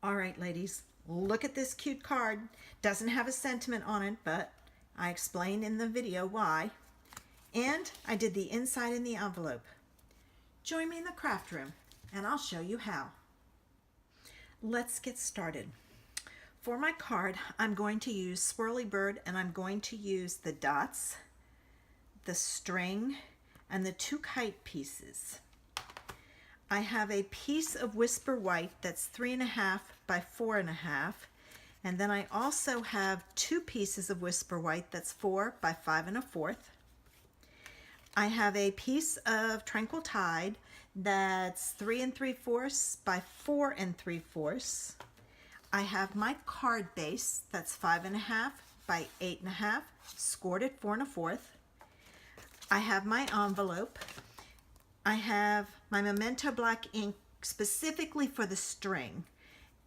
All right, ladies, look at this cute card. Doesn't have a sentiment on it, but I explained in the video why. And I did the inside in the envelope. Join me in the craft room and I'll show you how. Let's get started. For my card, I'm going to use Swirly Bird, and I'm going to use the dots, the string, and the 2 kite pieces. I have a piece of Whisper White that's 3.5 by 4.5, and then I also have 2 pieces of Whisper White that's 4 by 5.25. I have a piece of Tranquil Tide that's 3 3/4 by 4 3/4. I have my card base that's 5.5 by 8.5, scored at 4 1/4. I have my envelope. I have my Memento black ink specifically for the string,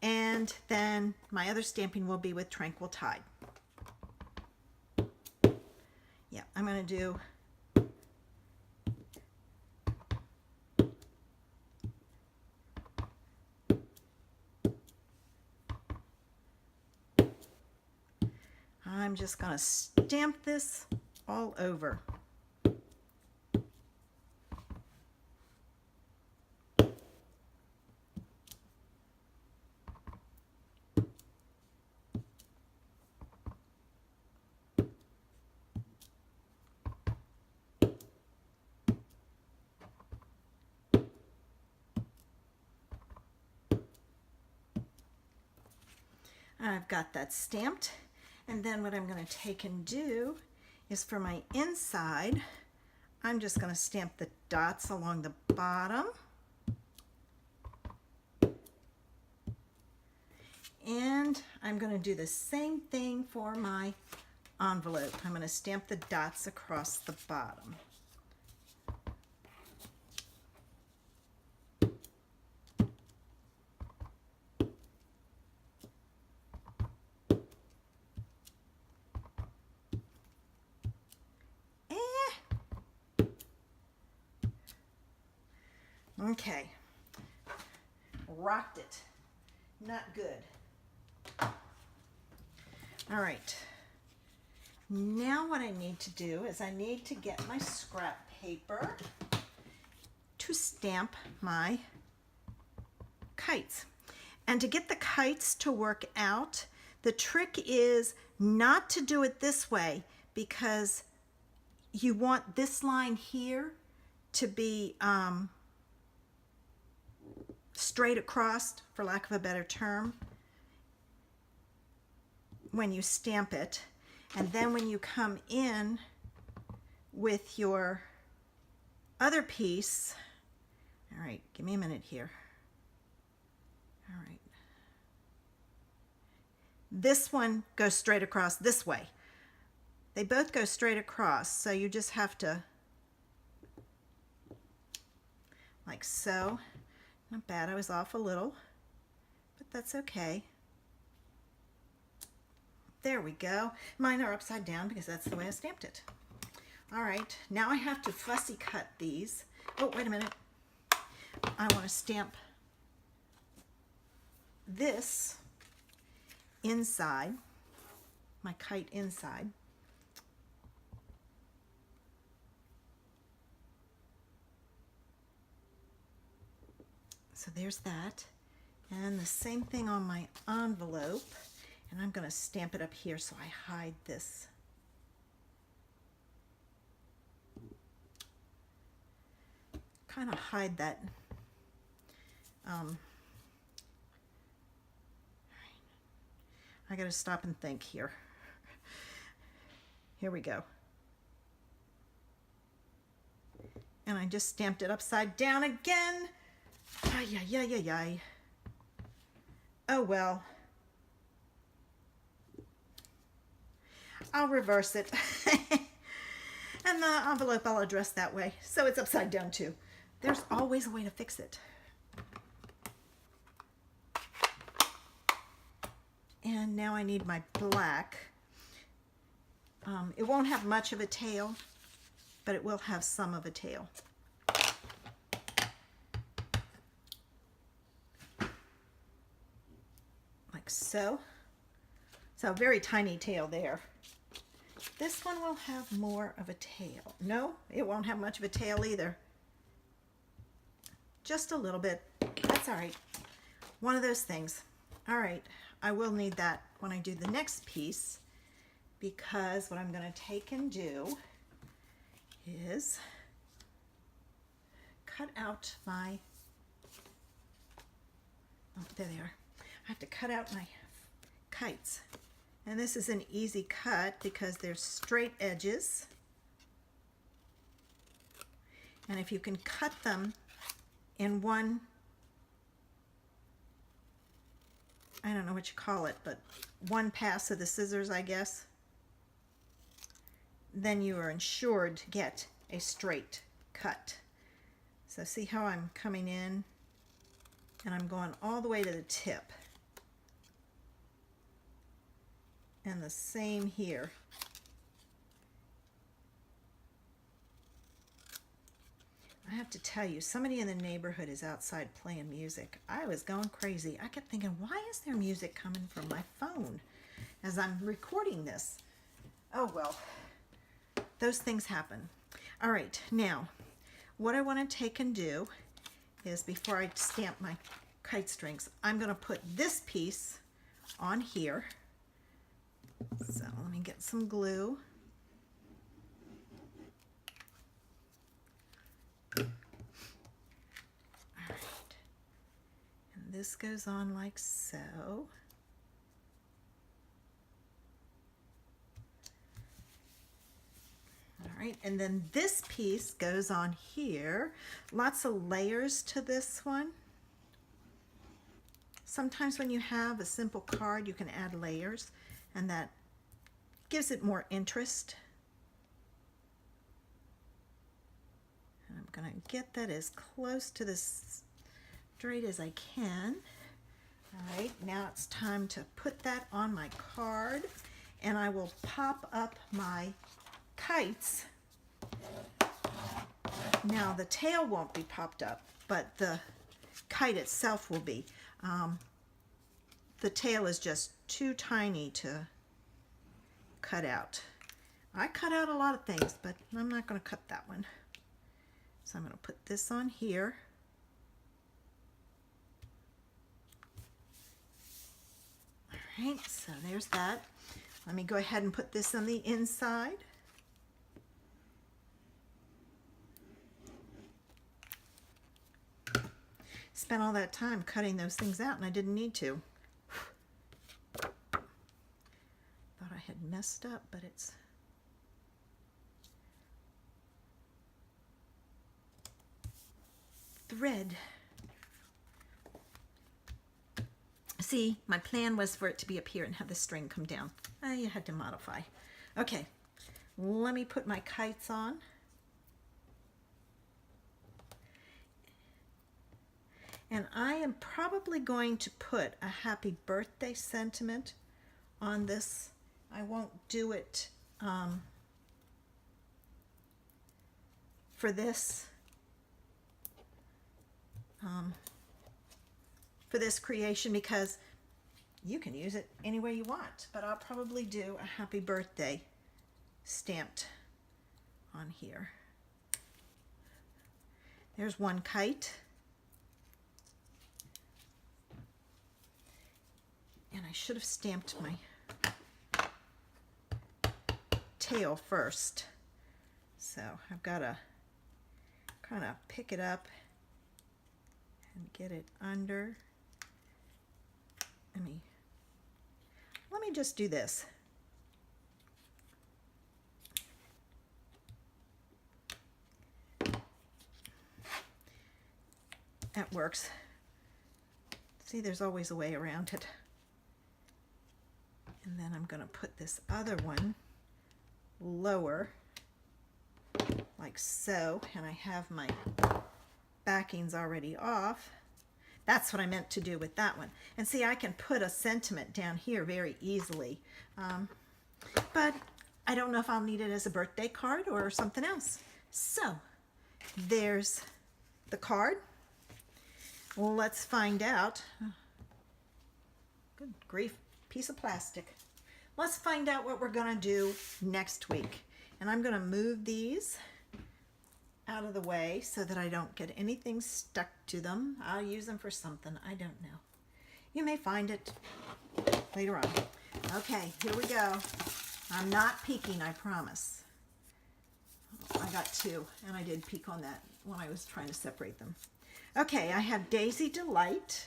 and then my other stamping will be with Tranquil Tide. Yeah, I'm going to do I'm just going to stamp this all over. I've got that stamped. And then what I'm going to take and do is for my inside, I'm just going to stamp the dots along the bottom. And I'm going to do the same thing for my envelope. I'm going to stamp the dots across the bottom. Okay, rocked it, not good. All right, now what I need to do is I need to get my scrap paper to stamp my kites. And to get the kites to work out, the trick is not to do it this way, because you want this line here to be straight across, for lack of a better term, when you stamp it. And then when you come in with your other piece, all right, give me a minute here. All right. This one goes straight across this way. They both go straight across, so you just have to, like so. Not bad, I was off a little, but that's okay. There we go. Mine are upside down because that's the way I stamped it. All right, now I have to fussy cut these. Oh, wait a minute. I want to stamp this inside, my kite inside. So there's that, and the same thing on my envelope, and I'm going to stamp it up here so I hide this. Kind of hide that. I got to stop and think here. Here we go. And I just stamped it upside down again. Ay, ay, ay, ay, ay. Oh well. I'll reverse it. And the envelope I'll address that way, so it's upside down too. There's always a way to fix it. And now I need my black. It won't have much of a tail, but it will have some of a tail. like so. So very tiny tail there. This one will have more of a tail. No, it won't have much of a tail either. Just a little bit. That's all right. One of those things. All right, I will need that when I do the next piece, because what I'm going to take and do is cut out my, oh, there they are. I have to cut out my kites. And this is an easy cut because there's straight edges. And if you can cut them in one, I don't know what you call it, but one pass of the scissors, I guess, then you are ensured to get a straight cut. So see how I'm coming in and I'm going all the way to the tip. And the same here. I have to tell you, somebody in the neighborhood is outside playing music. I was going crazy. I kept thinking, why is there music coming from my phone as I'm recording this? Oh well, those things happen. All right, now what I want to take and do is, before I stamp my kite strings, I'm going to put this piece on here. So let me get some glue. All right. And this goes on like so. All right, and then this piece goes on here. Lots of layers to this one. Sometimes when you have a simple card, you can add layers, and that gives it more interest. And I'm going to get that as close to this straight as I can. All right, now it's time to put that on my card, and I will pop up my kites. Now the tail won't be popped up, but the kite itself will be. The tail is just too tiny to cut out. I cut out a lot of things, but I'm not going to cut that one. So I'm going to put this on here. All right, so there's that. Let me go ahead and put this on the inside. Spent all that time cutting those things out and I didn't need to. Thought I had messed up, but it's thread. See, my plan was for it to be up here and have the string come down. I had to modify. Okay, let me put my kites on. And I am probably going to put a happy birthday sentiment on this. I won't do it for this creation, because you can use it any way you want, but I'll probably do a happy birthday stamped on here. There's one kite. And I should have stamped my tail first. So I've got to kind of pick it up and get it under. Let me just do this. That works. See, there's always a way around it. And then I'm going to put this other one lower, like so, and I have my backings already off. That's what I meant to do with that one. And see, I can put a sentiment down here very easily, but I don't know if I'll need it as a birthday card or something else. So there's the card. Well, let's find out. good grief, piece of plastic. Let's find out what we're gonna do next week. And I'm gonna move these out of the way so that I don't get anything stuck to them. I'll use them for something, I don't know. You may find it later on. Okay, here we go. I'm not peeking, I promise. I got two, and I did peek on that when I was trying to separate them. Okay, I have Daisy Delight.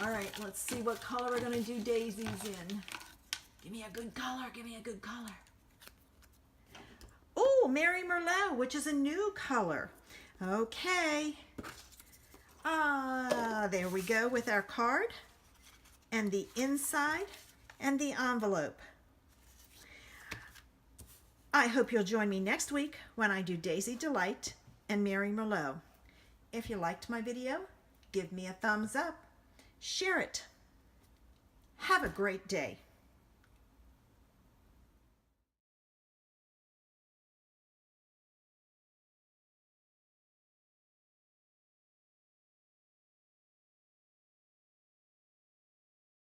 All right, let's see what color we're gonna do daisies in. Give me a good color, give me a good color. Oh, Mary Merlot, which is a new color. Okay. There we go with our card and the inside and the envelope. I hope you'll join me next week when I do Daisy Delight and Mary Merlot. If you liked my video, give me a thumbs up. Share it. Have a great day.